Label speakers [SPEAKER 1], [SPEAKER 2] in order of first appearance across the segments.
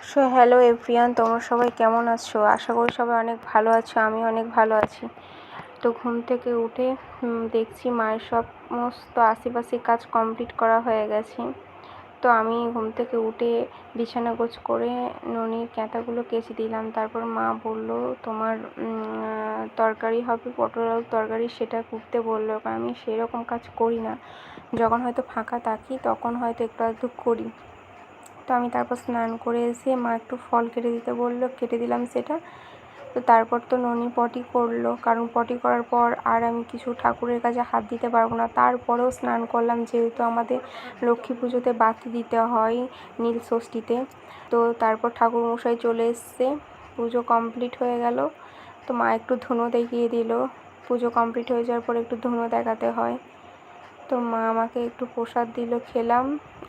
[SPEAKER 1] So hello everyone, তোমরা সবাই কেমন আছো? আশা করি সবাই অনেক ভালো আছো। আমি অনেক ভালো আছি। তো ঘুম থেকে উঠে দেখছি মায়ের সমস্ত আশিপাশি কাজ কমপ্লিট করা হয়ে গেছে। তো আমি ঘুম থেকে উঠে বিছানা গোছ করে ননির কাঁথাগুলো কেচে দিলাম। তারপর মা বলল তোমার তরকারি হবে, পটল আলুর তরকারি, সেটা করতে বললো। কারণ আমি সেরকম কাজ করি না, যখন হয়তো ফাঁকা থাকি তখন হয়তো একটু আধটু করি। তো আমি তারপর স্নান করে এসে মা একটু ফল কেটে দিতে বললো, কেটে দিলাম সেটা। তো তারপর তো ননি পটি করলো, কারণ পটি করার পর আর আমি কিছু ঠাকুরের কাছে হাত দিতে পারবো না। তারপরেও স্নান করলাম, যেহেতু আমাদের লক্ষ্মী পুজোতে বাতি দিতে হয় নীল ষষ্ঠীতে। তো তারপর ঠাকুরমশাই চলে এসছে, পুজো কমপ্লিট হয়ে গেল। তো মা একটু ধুনো দেখিয়ে দিল, পুজো কমপ্লিট হয়ে যাওয়ার পর একটু ধুনো দেখাতে হয়। তো মা আমাকে একটু প্রসাদ দিল, খেলাম,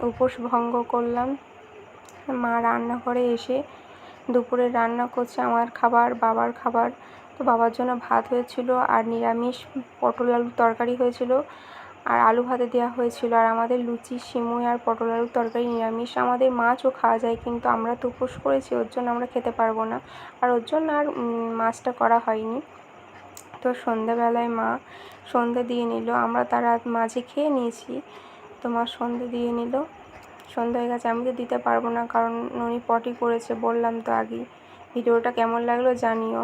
[SPEAKER 1] উপোস ভঙ্গ করলাম। মা রান্নাঘরে এসে দুপুরে রান্না করছে আমার খাবার, বাবার খাবার। তো বাবার জন্য ভাত হয়েছিল আর নিরামিষ পটল আলুর তরকারি হয়েছিল আর আলু ভাতে দেওয়া হয়েছিল। আর আমাদের লুচি, সিমুই আর পটল আলুর তরকারি নিরামিষ। আমাদের মাছও খাওয়া যায়, কিন্তু আমরা তো উপোস করেছি, ওর জন্য আমরা খেতে পারবো না, আর ওর জন্য আর মাছটা করা হয়নি। তো সন্ধ্যাবেলায় মা সন্ধে দিয়ে নিল, আমরা তার মাঝে খেয়ে নিয়েছি। তো মা সন্ধে দিয়ে নিল, সন্ধ্যা হয়ে গেছে। আমি তো দিতে পারবো না, কারণ ননি পটি করেছে, বললাম তো আগেই। ভিডিওটা কেমন লাগলো জানিও।